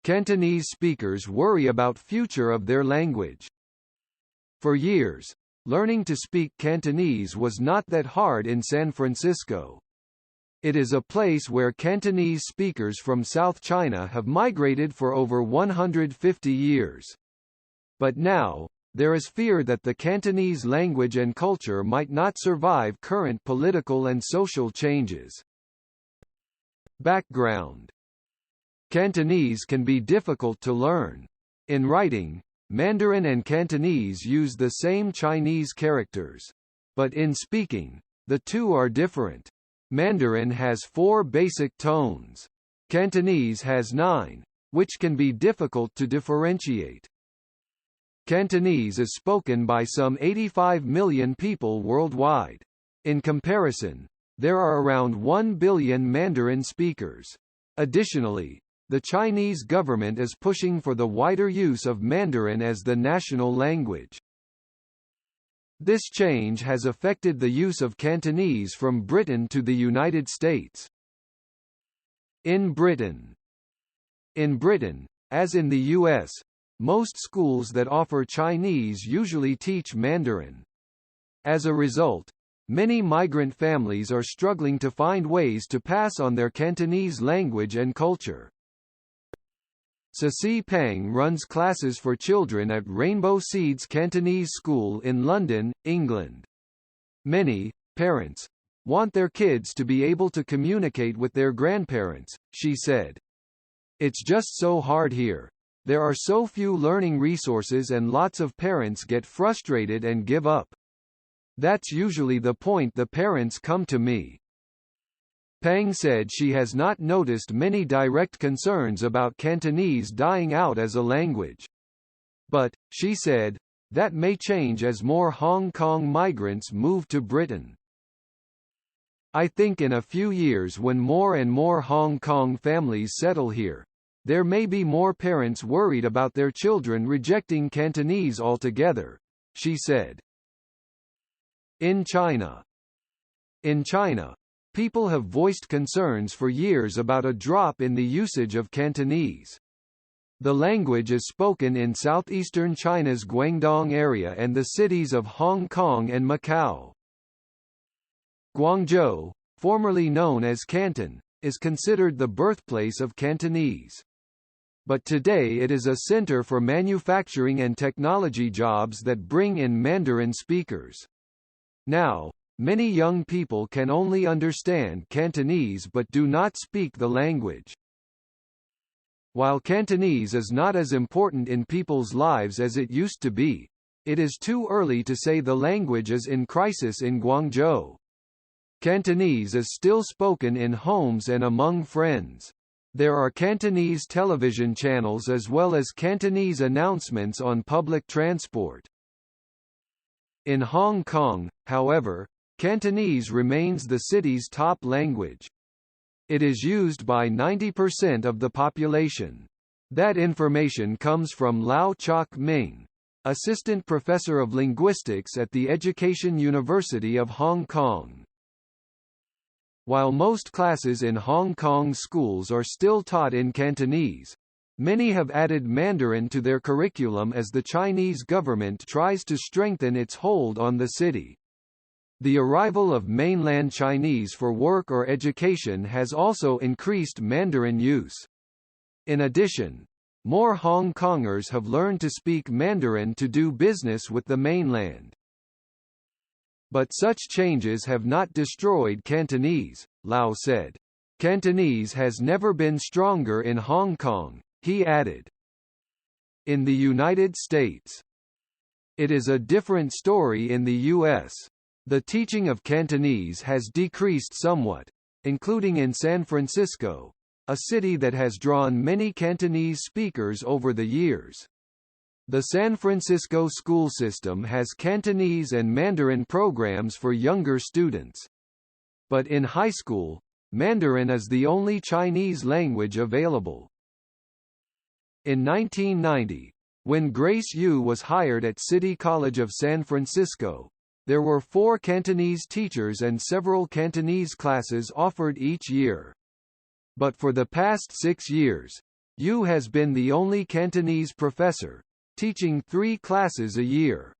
Cantonese speakers worry about future of their language. For years, learning to speak Cantonese was not that hard in San Francisco. It is a place where Cantonese speakers from South China have migrated for over 150 years. But now, there is fear that the Cantonese language and culture might not survive current political and social changes. Background. Cantonese can be difficult to learn. In writing, Mandarin and Cantonese use the same Chinese characters. But in speaking, the two are different. Mandarin has 4 basic tones. Cantonese has 9, which can be difficult to differentiate. Cantonese is spoken by some 85 million people worldwide. In comparison, there are around 1 billion Mandarin speakers. Additionally, the Chinese government is pushing for the wider use of Mandarin as the national language. This change has affected the use of Cantonese from Britain to the United States. In Britain, as in the U.S., most schools that offer Chinese usually teach Mandarin. As a result, many migrant families are struggling to find ways to pass on their Cantonese language and culture. Ceci Pang runs classes for children at Rainbow Seeds Cantonese School in London, England. Many parents want their kids to be able to communicate with their grandparents, she said. It's just so hard here. There are so few learning resources and lots of parents get frustrated and give up. That's usually the point the parents come to me. Pang said she has not noticed many direct concerns about Cantonese dying out as a language. But, she said, that may change as more Hong Kong migrants move to Britain. I think in a few years when more and more Hong Kong families settle here, there may be more parents worried about their children rejecting Cantonese altogether, she said. In China, people have voiced concerns for years about a drop in the usage of Cantonese. The language is spoken in southeastern China's Guangdong area and the cities of Hong Kong and Macau. Guangzhou, formerly known as Canton, is considered the birthplace of Cantonese. But today it is a center for manufacturing and technology jobs that bring in Mandarin speakers. Now, many young people can only understand Cantonese but do not speak the language. While Cantonese is not as important in people's lives as it used to be, it is too early to say the language is in crisis in Guangzhou. Cantonese is still spoken in homes and among friends. There are Cantonese television channels as well as Cantonese announcements on public transport. In Hong Kong, however, Cantonese remains the city's top language. It is used by 90% of the population. That information comes from Lau Chok Ming, assistant professor of linguistics at the Education University of Hong Kong. While most classes in Hong Kong schools are still taught in Cantonese, many have added Mandarin to their curriculum as the Chinese government tries to strengthen its hold on the city. The arrival of mainland Chinese for work or education has also increased Mandarin use. In addition, more Hong Kongers have learned to speak Mandarin to do business with the mainland. But such changes have not destroyed Cantonese, Lau said. Cantonese has never been stronger in Hong Kong, he added. In the United States, it is a different story in the U.S. The teaching of Cantonese has decreased somewhat, including in San Francisco, a city that has drawn many Cantonese speakers over the years. The San Francisco school system has Cantonese and Mandarin programs for younger students. But in high school, Mandarin is the only Chinese language available. In 1990, when Grace Yu was hired at City College of San Francisco, there were 4 Cantonese teachers and several Cantonese classes offered each year. But for the past 6 years, Yu has been the only Cantonese professor, teaching 3 classes a year.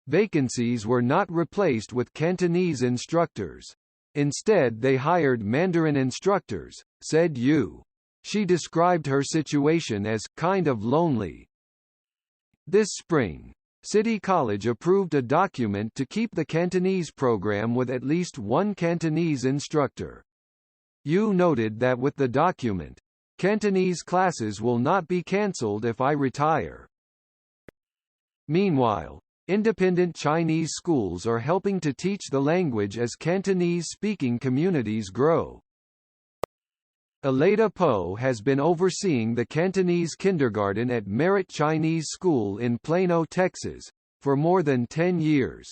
Vacancies were not replaced with Cantonese instructors. Instead they hired Mandarin instructors, said Yu. She described her situation as kind of lonely. This spring, City College approved a document to keep the Cantonese program with at least 1 Cantonese instructor. Yu noted that with the document, Cantonese classes will not be cancelled if I retire. Meanwhile, independent Chinese schools are helping to teach the language as Cantonese-speaking communities grow. Aleda Po has been overseeing the Cantonese kindergarten at Merritt Chinese School in Plano, Texas, for more than 10 years.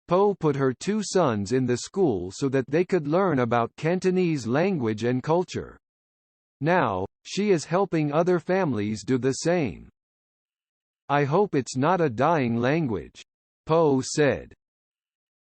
Po put her 2 sons in the school so that they could learn about Cantonese language and culture. Now, she is helping other families do the same. I hope it's not a dying language, Po said.